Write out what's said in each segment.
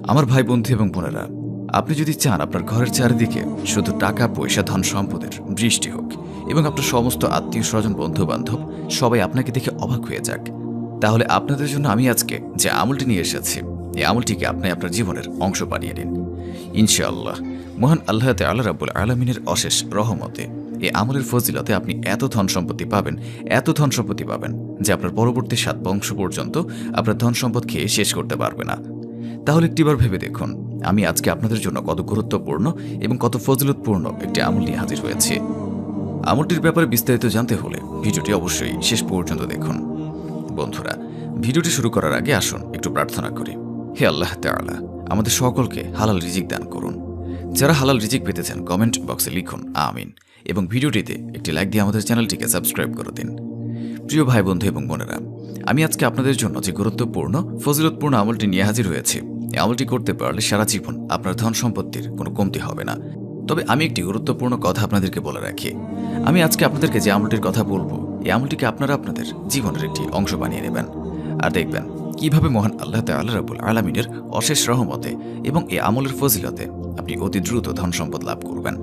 আমার ভাই বন্ধু এবং বোনেরা, আপনি যদি চান আপনার ঘরের চারিদিকে শুধু টাকা পয়সা ধন সম্পদের বৃষ্টি হোক এবং আপনার সমস্ত আত্মীয় স্বজন বন্ধু বান্ধব সবাই আপনাকে দেখে অবাক হয়ে যাক, তাহলে আপনাদের জন্য আমি আজকে যে আমলটি নিয়ে এসেছি, এই আমলটিকে আপনি আপনার জীবনের অংশ বানিয়ে নিন। ইনশাআল্লাহ মহান আল্লাহ তাআলা রাব্বুল আলামিনের অশেষ রহমতে এই আমলের ফজিলতে আপনি এত ধন সম্পত্তি পাবেন যে আপনার পরবর্তী 7 বংশ পর্যন্ত আপনার ধন সম্পদ খেয়ে শেষ করতে পারবে না। তাহলে একটিবার ভেবে দেখুন, আমি আজকে আপনাদের জন্য কত গুরুত্বপূর্ণ এবং কত ফজিলতপূর্ণ একটি আমল নিয়ে হাজির হয়েছি। আমলটির ব্যাপারে বিস্তারিত জানতে হলে ভিডিওটি অবশ্যই শেষ পর্যন্ত দেখুন। বন্ধুরা, ভিডিওটি শুরু করার আগে আসুন একটু প্রার্থনা করি। হে আল্লাহ তাআলা, আমাদের সকলকে হালাল রিজিক দান করুন। যারা হালাল রিজিক পেতে চান কমেন্ট বক্সে লিখুন আমিন, এবং ভিডিওটিতে একটি লাইক দিয়ে আমাদের চ্যানেলটিকে সাবস্ক্রাইব করে দিন। প্রিয় ভাই বন্ধু এবং বোনেরা, আমি আজকে আপনাদের জন্য যে গুরুত্বপূর্ণ ফজিলতপূর্ণ আমলটি নিয়ে হাজির হয়েছি, এই আমলটি করতে পারলে সারা জীবন আপনার ধন সম্পত্তির কোনো কমতি হবে না। তবে আমি একটি গুরুত্বপূর্ণ কথা আপনাদেরকে বলে রাখি, আমি আজকে আপনাদেরকে যে আমলটির কথা বলবো, এই আমলটিকে আপনারা আপনাদের জীবনের একটি অংশ বানিয়ে নেবেন আর দেখবেন কিভাবে মহান আল্লাহ তাআলা রাব্বুল আলামিনের অশেষ রহমতে এবং এই আমলের ফজিলতে আপনি অতি দ্রুত ধন সম্পদ লাভ করবেন।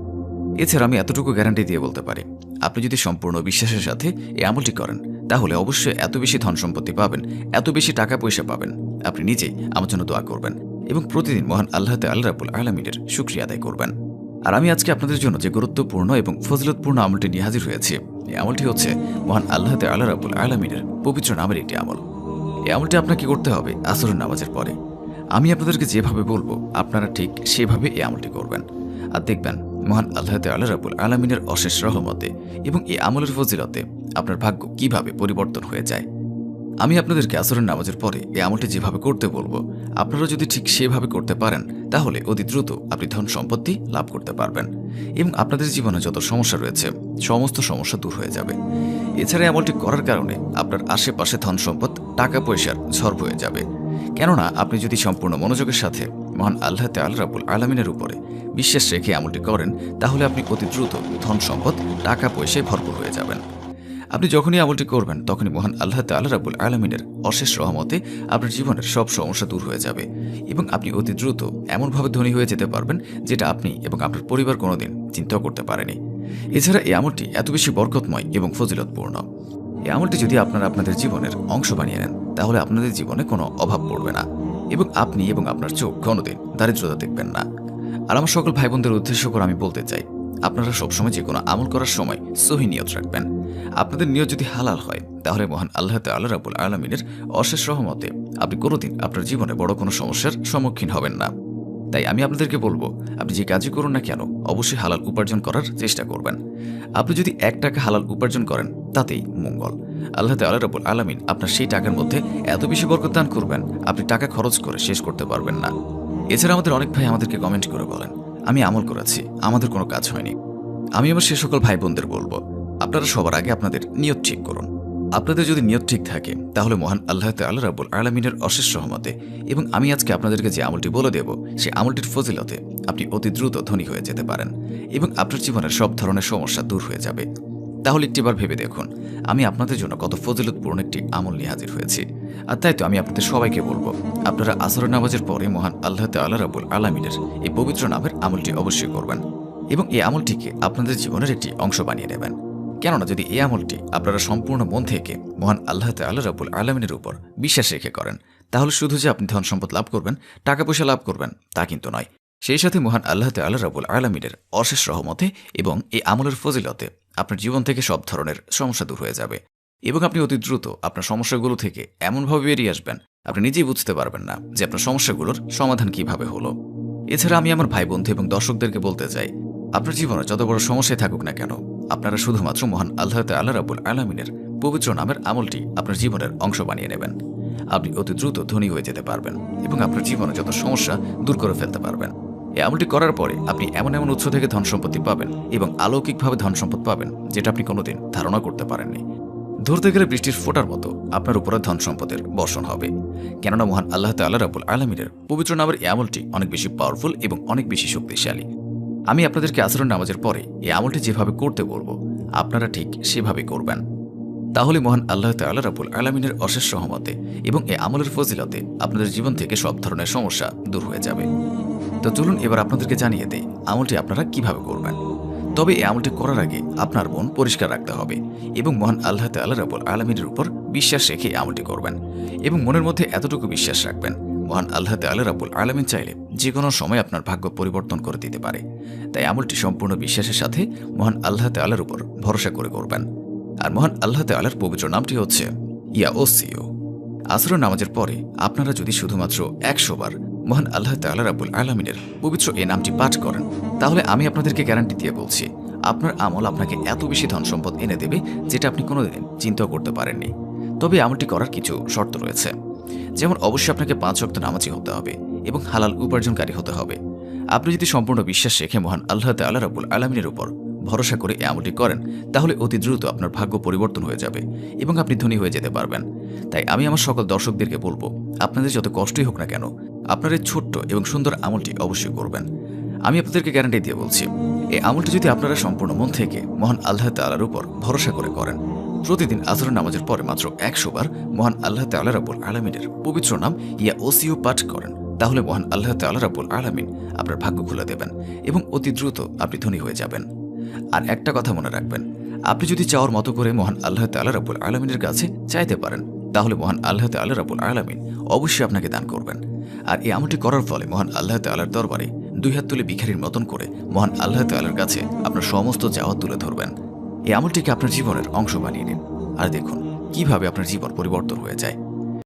এছাড়া আমি এতটুকু গ্যারান্টি দিয়ে বলতে পারি, আপনি যদি সম্পূর্ণ বিশ্বাসের সাথে এই আমলটি করেন, তাহলে অবশ্যই এত বেশি ধন সম্পত্তি পাবেন, এত বেশি টাকা পয়সা পাবেন, আপনি নিজেই আমার জন্য দোয়া করবেন এবং প্রতিদিন মহান আল্লাহ তাআলা রাব্বুল আলামিনের শুকরিয়া আদায় করবেন। আর আমি আজকে আপনাদের জন্য যে গুরুত্বপূর্ণ এবং ফজিলতপূর্ণ আমলটি নিয়ে হাজির হয়েছি, এই আমলটি হচ্ছে মহান আল্লাহ তাআলা রাব্বুল আলামিনের পবিত্র নামের একটি আমল। এই আমলটি আপনাকে করতে হবে আসরের নামাজের পরে। আমি আপনাদেরকে যেভাবে বলবো আপনারা ঠিক সেভাবে এই আমলটি করবেন, আর দেখবেন মহান আল্লাহ তাআলা রাব্বুল আলামিনের অশেষ রহমতে এবং এই আমলের ফজিলতে আপনার ভাগ্য কিভাবে পরিবর্তন হয়ে যায়। আমি আপনাদেরকে আসরের নামাজের পরে এই আমলটি যেভাবে করতে বলবো, আপনারা যদি ঠিক সেভাবে করতে পারেন, তাহলে অতি দ্রুত আপনি ধন সম্পত্তি লাভ করতে পারবেন এবং আপনাদের জীবনে যত সমস্যা রয়েছে সমস্ত সমস্যা দূর হয়ে যাবে। এছাড়া আমলটি করার কারণে আপনার আশেপাশে ধন সম্পদ টাকা পয়সার ঝড় হয়ে যাবে, কেননা আপনি যদি সম্পূর্ণ মনোযোগের সাথে মহান আল্লাহ তাআলা রাব্বুল আলামিনের উপরে বিশ্বাস রেখে আমলটি করেন, তাহলে আপনি অতি দ্রুত ধন সম্পদ টাকা পয়সায় ভরপুর হয়ে যাবেন। আপনি যখনই আমলটি করবেন, তখনই মহান আল্লাহ তাআলা রাব্বুল আলামিনের অশেষ রহমতে আপনার জীবনের সব সমস্যা দূর হয়ে যাবে এবং আপনি অতি দ্রুত এমনভাবে ধনী হয়ে যেতে পারবেন যেটা আপনি এবং আপনার পরিবার কোনোদিন চিন্তাও করতে পারেনি। এছাড়া এই আমলটি এত বেশি বরকতময় এবং ফজিলতপূর্ণ। এই আমলটি যদি আপনারা আপনাদের জীবনের অংশ বানিয়ে নেন, তাহলে আপনাদের জীবনে কোনো অভাব পড়বে না এবং আপনি এবং আপনার চোখ কোনোদিন দারিদ্রতা দেখবেন না। আর আমার সকল ভাই বোনদের উদ্দেশ্য করে আমি বলতে চাই, আপনারা সবসময় যে কোনো আমল করার সময় সহি নিয়ত রাখবেন। আপনাদের নিয়ত যদি হালাল হয়, তাহলে মহান আল্লাহ তাআলা রাব্বুল আলামিনের অশেষ রহমতে আপনি কোনোদিন আপনার জীবনে বড় কোনো সমস্যার সম্মুখীন হবেন না। তাই আমি আপনাদেরকে বলবো, আপনি যে কাজই করুন না কেন, অবশ্যই হালাল উপার্জন করার চেষ্টা করবেন। আপনি যদি 1 টাকা হালাল উপার্জন করেন, তাতেই মঙ্গল। আল্লাহ তাআলা রাব্বুল আলামিন আপনার সেই টাকার মধ্যে এত বেশি বরকত দান করবেন, আপনি টাকা খরচ করে শেষ করতে পারবেন না। এছাড়া আমাদের অনেক ভাই আমাদেরকে কমেন্ট করে বলেন, আমি আমল করেছি, আমাদের কোনো কাজ হয়নি। আমি আমার সে সকল ভাই বোনদের বলবো, আপনারা সবার আগে আপনাদের নিয়ত ঠিক করুন। আপনাদের যদি নিয়ত ঠিক থাকে, তাহলে মহান আল্লাহ তাআলা রাব্বুল আলামিনের অশেষ রহমতে এবং আমি আজকে আপনাদেরকে যে আমলটি বলে দেব, সেই আমলটির ফজিলতে আপনি অতি দ্রুত ধনী হয়ে যেতে পারেন এবং আপনার জীবনের সব ধরনের সমস্যা দূর হয়ে যাবে। তাহলে একটিবার ভেবে দেখুন, আমি আপনাদের জন্য কত ফজিলতপূর্ণ একটি আমল নিয়ে হাজির হয়েছি। আর তাই তো আমি আপনাদের সবাইকে বলবো, আপনারা আসরের নামাজের পরে মহান আল্লাহ তাআলা রাব্বুল আলামিনের এই পবিত্র নামের আমলটি অবশ্যই করবেন এবং এই আমলটিকে আপনাদের জীবনের একটি অংশ বানিয়ে নেবেন। কেননা যদি এই আমলটি আপনারা সম্পূর্ণ মন থেকে মহান আল্লাহ তাআলা রাব্বুল আলামিনের উপর বিশ্বাস রেখে করেন, তাহলে শুধু যে আপনি ধন সম্পদ লাভ করবেন, টাকা পয়সা লাভ করবেন, তা কিন্তু নয়। সেই সাথে মহান আল্লাহ তাআলা রাব্বুল আলামিনের অশেষ রহমতে এবং এই আমলের ফজিলতে আপনার জীবন থেকে সব ধরনের সমস্যা দূর হয়ে যাবে এবং আপনি অতি দ্রুত আপনার সমস্যাগুলো থেকে এমনভাবে বেরিয়ে আসবেন, আপনি নিজেই বুঝতে পারবেন না যে আপনার সমস্যাগুলোর সমাধান কিভাবে হলো। এছাড়া আমি আমার ভাই বন্ধু এবং দর্শকদেরকে বলতে চাই, আপনার জীবনে যত বড় সমস্যায় থাকুক না কেন, আপনারা শুধুমাত্র মহান আল্লাহ তাআলা রাব্বুল আলামিনের পবিত্র নামের আমলটি আপনার জীবনের অংশ বানিয়ে নেবেন। আপনি অতি দ্রুত ধনী হয়ে যেতে পারবেন এবং আপনার জীবনে যত সমস্যা দূর করে ফেলতে পারবেন। এই আমলটি করার পরে আপনি এমন এমন উৎস থেকে ধন সম্পত্তি পাবেন এবং অলৌকিকভাবে ধন সম্পদ পাবেন, যেটা আপনি কোনোদিন ধারণা করতে পারেননি। ধরতে গেলে বৃষ্টির ফোঁটার মতো আপনার উপরে ধন সম্পদের বর্ষণ হবে, কেননা মহান আল্লাহ তাআলা রাব্বুল আলামিনের পবিত্র নামের এই আমলটি অনেক বেশি পাওয়ারফুল এবং অনেক বেশি শক্তিশালী। আমি আপনাদেরকে আসরের নামাজের পরে এই আমলটি যেভাবে করতে বলবো, আপনারা ঠিক সেভাবে করবেন। তাহলে মহান আল্লাহ তাআলা রাব্বুল আলামিনের অশেষ রহমতে এবং এই আমলের ফজিলতে আপনাদের জীবন থেকে সব ধরনের সমস্যা দূর হয়ে যাবে। তো চলুন এবার আপনাদেরকে জানিয়ে দেই আমলটি আপনারা কিভাবে করবেন। তবে এই আমলটি করার আগে আপনার মন পরিষ্কার রাখতে হবে এবং মহান আল্লাহ তাআলা রাব্বুল আলামিনের উপর বিশ্বাস রেখে এই আমলটি করবেন এবং মনের মধ্যে এতটুকু বিশ্বাস রাখবেন, মহান আল্লাহ তাআলা রাব্বুল আলামিন চাইলে যে কোনো সময় আপনার ভাগ্য পরিবর্তন করে দিতে পারে। তাই আমলটি সম্পূর্ণ বিশ্বাসের সাথে মহান আল্লাহ তাআলার উপর ভরসা করে করবেন। আর মহান আল্লাহ তাআলার পবিত্র নামটি হচ্ছে ইয়া ওসিও। আসরের নামাজের পরে আপনারা যদি শুধুমাত্র 100 বার মহান আল্লাহ তাআলা রাব্বুল আলামিনের পবিত্র এই নামটি পাঠ করেন, তাহলে আমি আপনাদেরকে গ্যারান্টি দিয়ে বলছি আপনার আমল আপনাকে এত বেশি ধন সম্পদ এনে দেবে যেটা আপনি কোনোদিন চিন্তাও করতে পারেননি। তবে আমলটি করার কিছু শর্ত রয়েছে, যেমন অবশ্যই আপনাকে 5 ওয়াক্ত নামাজি হতে হবে এবং হালাল উপার্জনকারী হতে হবে। আপনি যদি সম্পূর্ণ বিশ্বাস রেখে মহান আল্লাহ তাআলা রাব্বুল আলামিনের উপর ভরসা করে এই আমলটি করেন, তাহলে অতি দ্রুত আপনার ভাগ্য পরিবর্তন হয়ে যাবে এবং আপনি ধনী হয়ে যেতে পারবেন। তাই আমি আমার সকল দর্শকদেরকে বলবো, আপনাদের যত কষ্টই হোক না কেন, আপনার এই ছোট্ট এবং সুন্দর আমলটি অবশ্যই করবেন। আমি আপনাদেরকে গ্যারান্টি দিয়ে বলছি, এই আমলটি যদি আপনারা সম্পূর্ণ মন থেকে মহান আল্লাহ তাআলার উপর ভরসা করে করেন, প্রতিদিন আসরের নামাজের পরে মাত্র 100 বার মহান আল্লাহ তাআলা রাব্বুল আলামিনের পবিত্র নাম ইয়া ওসিও পাঠ করেন, তাহলে মহান আল্লাহ তাআলা রাব্বুল আলামিন আপনার ভাগ্য খুলে দেবেন এবং অতি দ্রুত আপনি ধনী হয়ে যাবেন। আর একটা কথা মনে রাখবেন, আপনি যদি চাওয়ার মতো করে মহান আল্লাহ তাআলা রাব্বুল আলামিনের কাছে চাইতে পারেন, তাহলে মহান আল্লাহ তাআলা রাব্বুল আলামিন অবশ্যই আপনাকে দান করবেন। আর এই আমলটি করার ফলে মহান আল্লাহ তাআলার দরবারে 2 হাত তুলে ভিখারির মতন করে মহান আল্লাহ তাআলার কাছে আপনার সমস্ত চাওয়া তুলে ধরবেন। এই আমলটিকে আপনার জীবনের অংশ বানিয়ে নিন আর দেখুন কিভাবে আপনার জীবন পরিবর্তন হয়ে যায়।